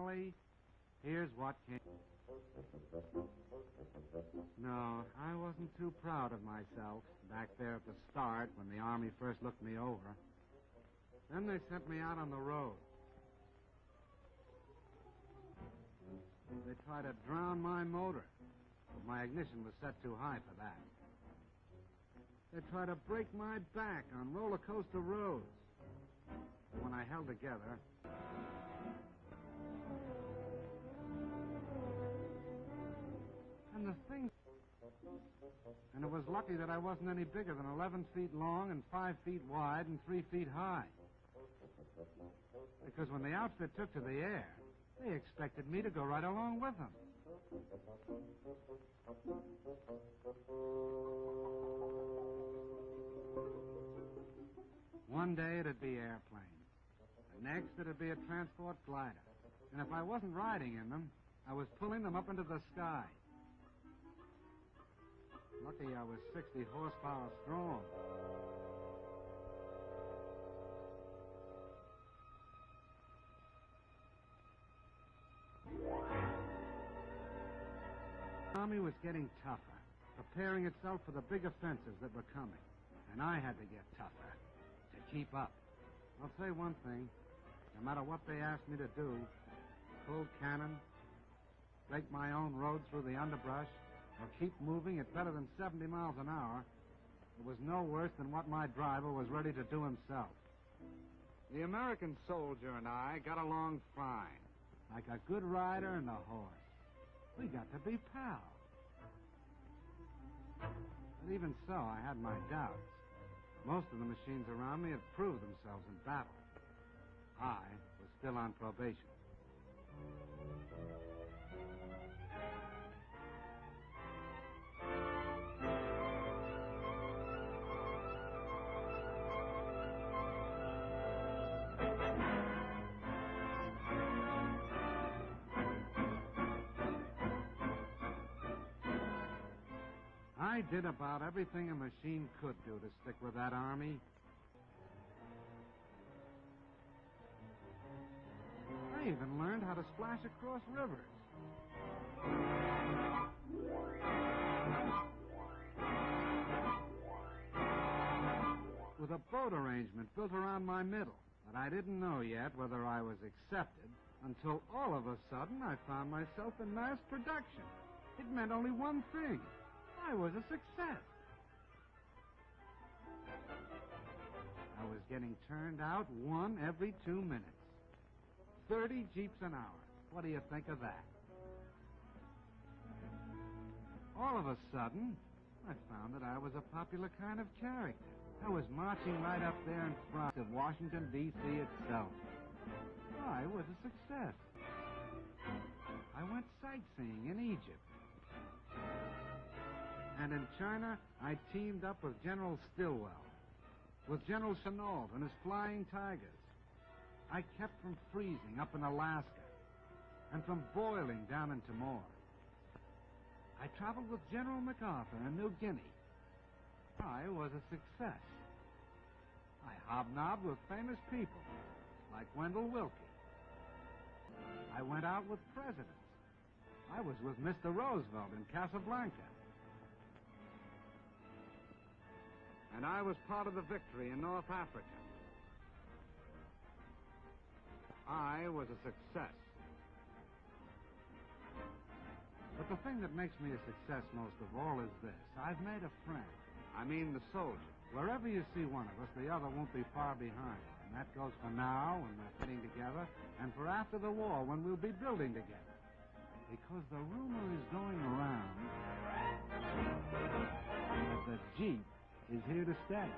Finally, here's what came. No, I wasn't too proud of myself back there at the start when the Army first looked me over. Then they sent me out on the road. They tried to drown my motor, but my ignition was set too high for that. They tried to break my back on roller coaster roads. But when I held together, and it was lucky that I wasn't any bigger than 11 feet long and 5 feet wide and 3 feet high. Because when the outfit took to the air, they expected me to go right along with them. One day it'd be airplanes. The next it'd be a transport glider. And if I wasn't riding in them, I was pulling them up into the sky. Lucky I was 60 horsepower strong. The Army was getting tougher, preparing itself for the big offensives that were coming. And I had to get tougher to keep up. I'll say one thing. No matter what they asked me to do, pull cannon, break my own road through the underbrush, or keep moving at better than 70 miles an hour, it was no worse than what my driver was ready to do himself. The American soldier and I got along fine, like a good rider and a horse. We got to be pals. But even so, I had my doubts. Most of the machines around me had proved themselves in battle. I was still on probation. I did about everything a machine could do to stick with that Army. I even learned how to splash across rivers. With a boat arrangement built around my middle, but I didn't know yet whether I was accepted until all of a sudden I found myself in mass production. It meant only one thing. I was a success. I was getting turned out one every 2 minutes. 30 jeeps an hour. What do you think of that? All of a sudden, I found that I was a popular kind of character. I was marching right up there in front of Washington, D.C. itself. I was a success. I went sightseeing in Egypt. And in China, I teamed up with General Stilwell, with General Chennault and his Flying Tigers. I kept from freezing up in Alaska and from boiling down in Timor. I traveled with General MacArthur in New Guinea. I was a success. I hobnobbed with famous people like Wendell Willkie. I went out with presidents. I was with Mr. Roosevelt in Casablanca. And I was part of the victory in North Africa. I was a success. But the thing that makes me a success most of all is this. I've made a friend. I mean the soldier. Wherever you see one of us, the other won't be far behind. And that goes for now, when we're fitting together, and for after the war, when we'll be building together. Because the rumor is going around that the Jeep is here to stay.